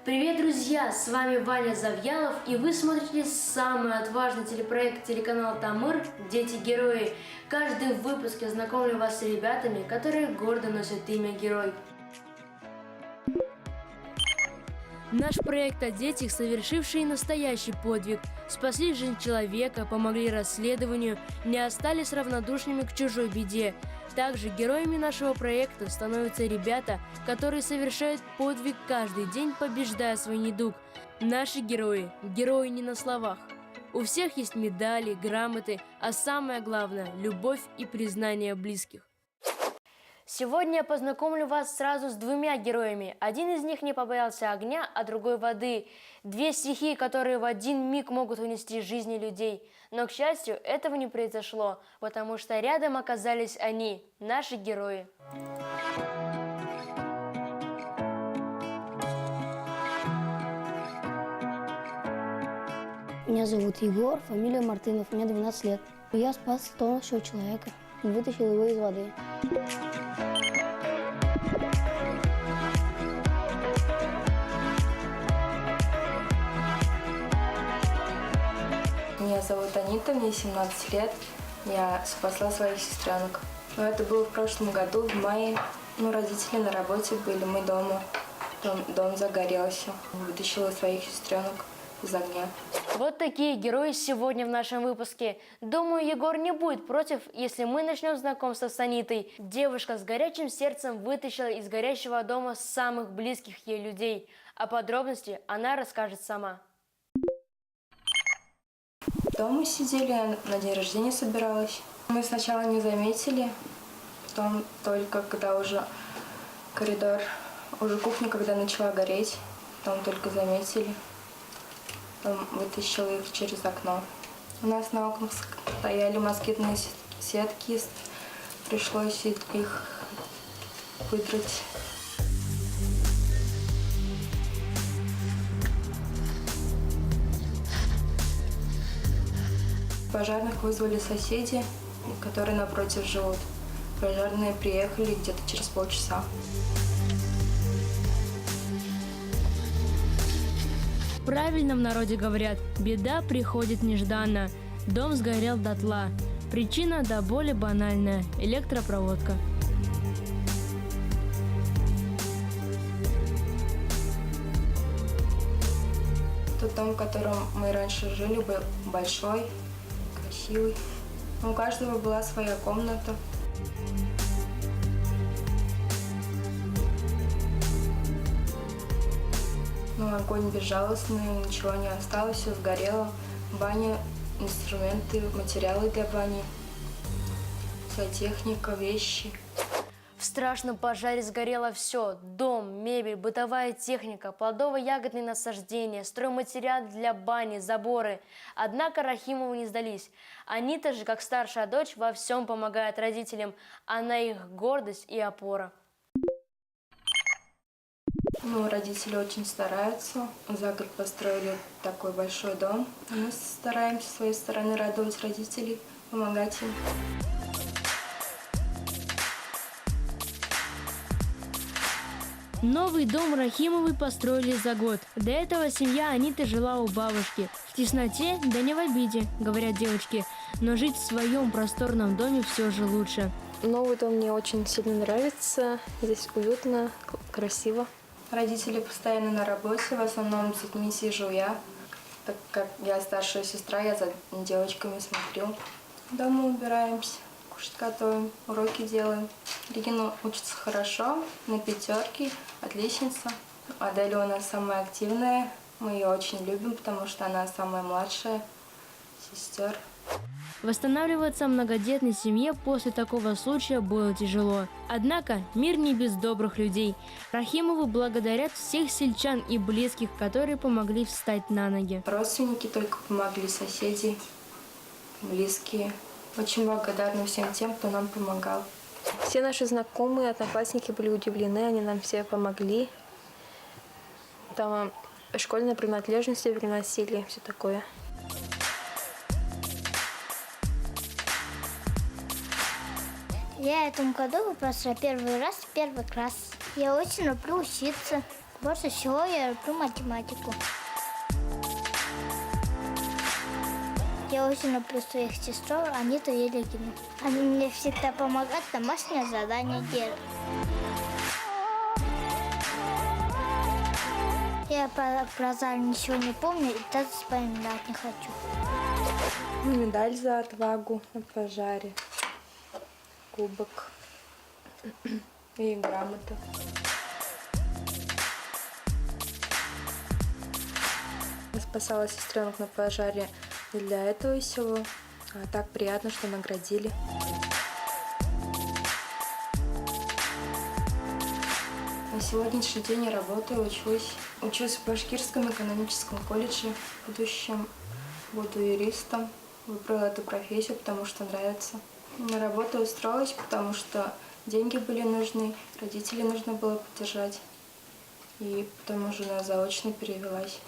Привет, друзья! С вами Ваня Завьялов, и вы смотрите самый отважный телепроект телеканала Тамыр «Дети-герои». Каждый выпуск я знакомлю вас с ребятами, которые гордо носят имя Герой. Наш проект о детях, совершившие настоящий подвиг, спасли жизнь человека, помогли расследованию, не остались равнодушными к чужой беде. Также героями нашего проекта становятся ребята, которые совершают подвиг каждый день, побеждая свой недуг. Наши герои – герои не на словах. У всех есть медали, грамоты, а самое главное – любовь и признание близких. Сегодня я познакомлю вас сразу с двумя героями. Один из них не побоялся огня, а другой воды. Две стихии, которые в один миг могут унести жизни людей. Но, к счастью, этого не произошло, потому что рядом оказались они, наши герои. Меня зовут Егор, фамилия Мартынов, мне 12 лет. Я спас тонущего человека, вытащил его из воды. Меня зовут Анита, мне 17 лет. Я спасла своих сестренок. Но это было в прошлом году, в мае. Родители на работе были, мы дома. Дом загорелся. Вытащила своих сестренок из огня. Вот такие герои сегодня в нашем выпуске. Думаю, Егор не будет против, если мы начнем знакомство с Анитой. Девушка с горячим сердцем вытащила из горящего дома самых близких ей людей. А подробности она расскажет сама. Дома сидели, я на день рождения собиралась. Мы сначала не заметили, потом только когда уже коридор, уже кухня, когда начала гореть, потом только заметили. Потом вытащила их через окно. У нас на окнах стояли москитные сетки, пришлось их выдрать. Пожарных вызвали соседи, которые напротив живут. Пожарные приехали где-то через полчаса. Правильно в народе говорят, беда приходит нежданно. Дом сгорел дотла. Причина до боли банальная – электропроводка. Тот дом, в котором мы раньше жили, был большой, красивый. У каждого была своя комната. Огонь безжалостный, ничего не осталось, все сгорело. Баня, инструменты, материалы для бани, вся техника, вещи. В страшном пожаре сгорело все – дом, мебель, бытовая техника, плодово-ягодные насаждения, стройматериал для бани, заборы. Однако Рахимовы не сдались. Анита же, как старшая дочь, во всем помогает родителям. Она их гордость и опора. Родители очень стараются. За год построили такой большой дом. Мы стараемся с своей стороны радовать родителей, помогать им. Новый дом Рахимовы построили за год. До этого семья Аниты жила у бабушки. В тесноте, да не в обиде, говорят девочки. Но жить в своем просторном доме все же лучше. Новый дом мне очень сильно нравится. Здесь уютно, красиво. Родители постоянно на работе, в основном с детьми сижу я. Так как я старшая сестра, я за девочками смотрю. Дома убираемся, кушать готовим, уроки делаем. Регина учится хорошо, на 5, отличница. Аделя у нас самая активная, мы ее очень любим, потому что она самая младшая сестер. Восстанавливаться в многодетной семье после такого случая было тяжело. Однако мир не без добрых людей. Рахимовы благодарят всех сельчан и близких, которые помогли встать на ноги. Родственники только помогли, соседи, близкие. Очень благодарны всем тем, кто нам помогал. Все наши знакомые, одноклассники были удивлены, они нам все помогли. Там школьные принадлежности приносили, все такое. Я в этом году прошла первый раз в 1 класс. Я очень люблю учиться. Больше всего я люблю математику. Я очень люблю своих сестер, Аниту и Регину. Они мне всегда помогают домашнее задание делать. Я про заль ничего не помню и даже вспоминать не хочу. Медаль за отвагу на пожаре, кубок и грамота. Я спасала сестренок на пожаре не для этого всего, а так приятно, что наградили. На сегодняшний день я работаю, учусь в Башкирском экономическом колледже. В будущем буду юристом. Выбрала эту профессию, потому что нравится. На работу устроилась, потому что деньги были нужны, родителей нужно было поддержать. И потом уже на заочно перевелась.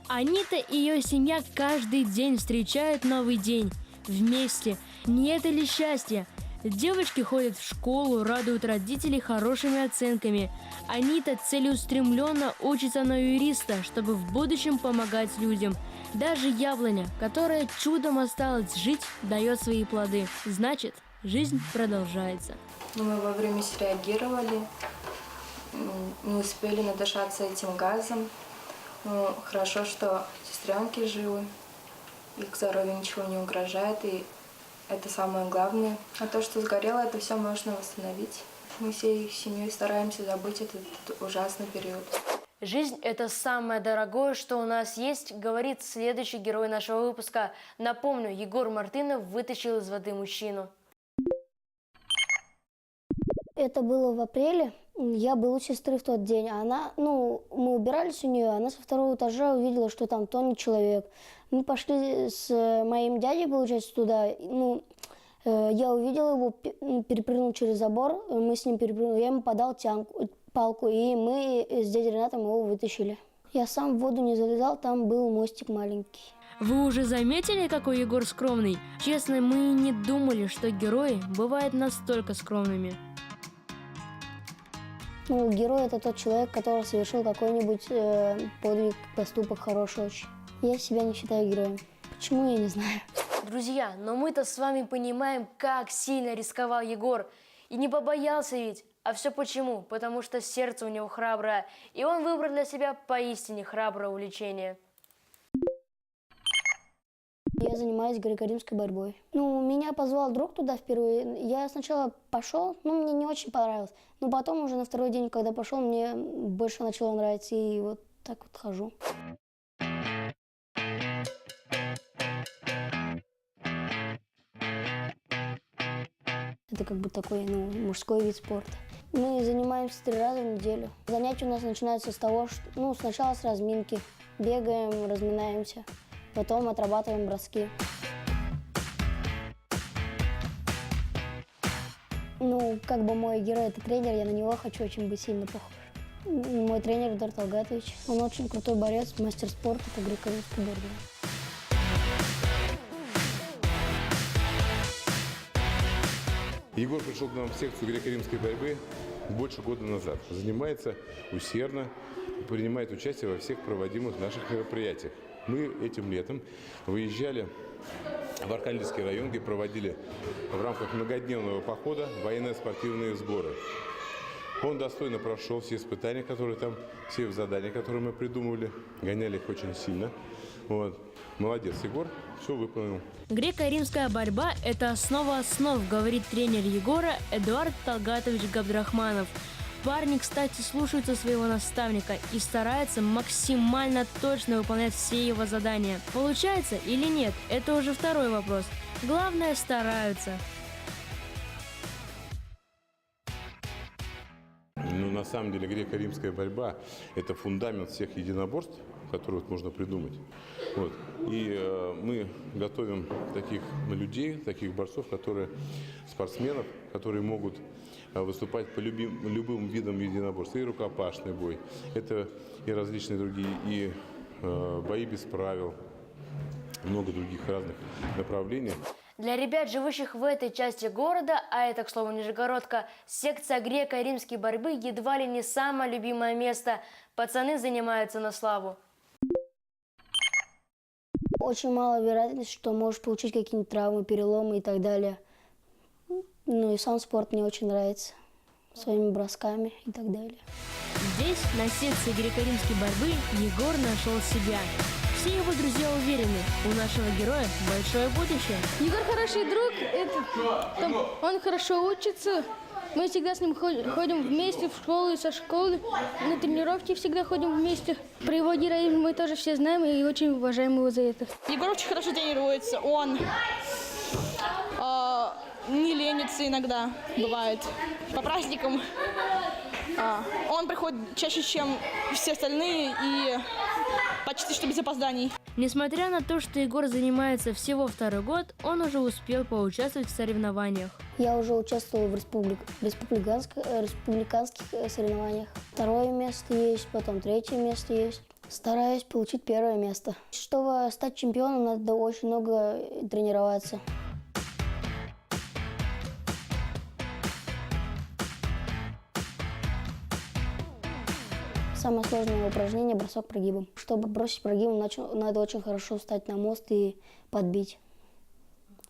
Анита и ее семья каждый день встречают новый день. Вместе. Не это ли счастье? Девочки ходят в школу, радуют родителей хорошими оценками. Анита целеустремленно учится на юриста, чтобы в будущем помогать людям. Даже яблоня, которая чудом осталась жить, дает свои плоды. Значит, жизнь продолжается. Но мы вовремя среагировали, не успели надышаться этим газом. Но хорошо, что сестренки живы, их здоровью ничего не угрожает, и это самое главное. А то, что сгорело, это все можно восстановить. Мы всей семьей стараемся забыть этот ужасный период. Жизнь – это самое дорогое, что у нас есть, говорит следующий герой нашего выпуска. Напомню, Егор Мартынов вытащил из воды мужчину. Это было в апреле. Я был у сестры в тот день. Мы убирались у нее, она со второго этажа увидела, что там тонет человек. Мы пошли с моим дядей, получается, туда. Я увидела его, перепрыгнул через забор, мы с ним перепрыгнули. Я ему подал палку, и мы с дядей Ренатом его вытащили. Я сам в воду не залезал, там был мостик маленький. Вы уже заметили, какой Егор скромный? Честно, мы и не думали, что герои бывают настолько скромными. Герой – это тот человек, который совершил какой-нибудь подвиг, поступок хороший очень. Я себя не считаю героем. Почему, я не знаю. Друзья, но мы-то с вами понимаем, как сильно рисковал Егор. И не побоялся ведь. А все почему? Потому что сердце у него храброе. И он выбрал для себя поистине храброе увлечение. Я занимаюсь греко-римской борьбой. Меня позвал друг туда впервые. Я сначала пошел, мне не очень понравилось. Но потом уже на второй день, когда пошел, мне больше начало нравиться. И вот так вот хожу. Это как бы такой, мужской вид спорта. Мы занимаемся 3 раза в неделю. Занятия у нас начинаются с того, что, сначала с разминки. Бегаем, разминаемся. Потом отрабатываем броски. Как бы мой герой – это тренер, я на него хочу очень быть сильно похож. Мой тренер Эдуард Талгатович. Он очень крутой борец, мастер спорта по греко-римской борьбе. Егор пришел к нам в секцию греко-римской борьбы больше года назад. Занимается усердно, принимает участие во всех проводимых наших мероприятиях. Мы этим летом выезжали в Архангельский район, где проводили в рамках многодневного похода военно-спортивные сборы. Он достойно прошел все испытания, которые там, все задания, которые мы придумывали, гоняли их очень сильно. Молодец, Егор, все выполнил. Греко-римская борьба – это основа основ, говорит тренер Егора Эдуард Талгатович Габдрахманов. Парни, кстати, слушаются своего наставника и стараются максимально точно выполнять все его задания. Получается или нет, это уже второй вопрос. Главное, стараются. На самом деле греко-римская борьба – это фундамент всех единоборств, которые можно придумать. И мы готовим таких людей, таких борцов, спортсменов, которые могут выступать по любым видам единоборства. И рукопашный бой, это и различные другие, и бои без правил, много других разных направлений. Для ребят, живущих в этой части города, а это, к слову, Нижегородка, секция греко-римской борьбы едва ли не самое любимое место. Пацаны занимаются на славу. Очень мало вероятности, что можешь получить какие-нибудь травмы, переломы и так далее. Ну и сам спорт мне очень нравится. Своими бросками и так далее. Здесь, на секции греко-римской борьбы, Егор нашел себя. Все его друзья уверены, у нашего героя большое будущее. Егор хороший друг, он хорошо учится. Мы всегда с ним ходим вместе в школу и со школы. На тренировки всегда ходим вместе. Про его героизм мы тоже все знаем и очень уважаем его за это. Егор очень хорошо тренируется, он не ленится иногда, бывает, по праздникам. Он приходит чаще, чем все остальные, и почти что без опозданий. Несмотря на то, что Егор занимается всего 2-й год, он уже успел поучаствовать в соревнованиях. Я уже участвовал в республиканских соревнованиях. 2-е место есть, потом 3-е место есть. Стараюсь получить 1-е место. Чтобы стать чемпионом, надо очень много тренироваться. Самое сложное упражнение – бросок прогибом. Чтобы бросить прогибом, надо очень хорошо встать на мост и подбить,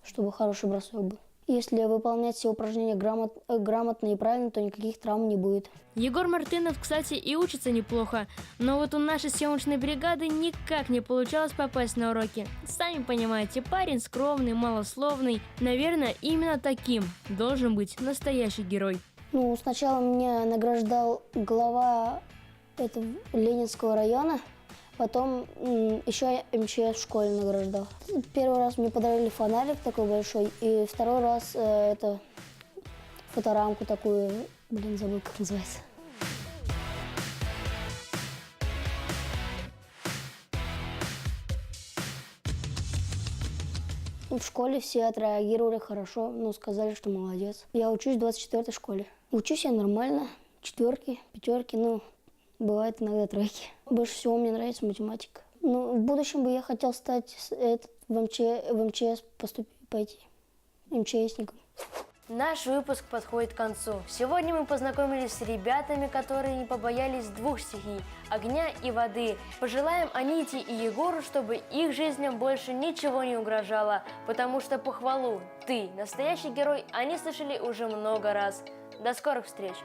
чтобы хороший бросок был. Если выполнять все упражнения грамотно и правильно, то никаких травм не будет. Егор Мартынов, кстати, и учится неплохо, но вот у нашей съемочной бригады никак не получалось попасть на уроки. Сами понимаете, парень скромный, малословный. Наверное, именно таким должен быть настоящий герой. Ну, сначала меня награждал глава Ленинского района, потом еще МЧС в школе награждал. 1-й раз мне подарили фонарик такой большой, и 2-й раз это фоторамку такую, забыл, как называется. В школе все отреагировали хорошо, сказали, что молодец. Я учусь в 24-й школе. Учусь я нормально, 4-ки, 5-ки, бывает иногда 3-ки. Больше всего мне нравится математика. В будущем бы я хотел стать в МЧС пойти МЧСником. Наш выпуск подходит к концу. Сегодня мы познакомились с ребятами, которые не побоялись 2 стихий – огня и воды. Пожелаем Аните и Егору, чтобы их жизням больше ничего не угрожало, потому что похвалу «ты настоящий герой» они слышали уже много раз. До скорых встреч!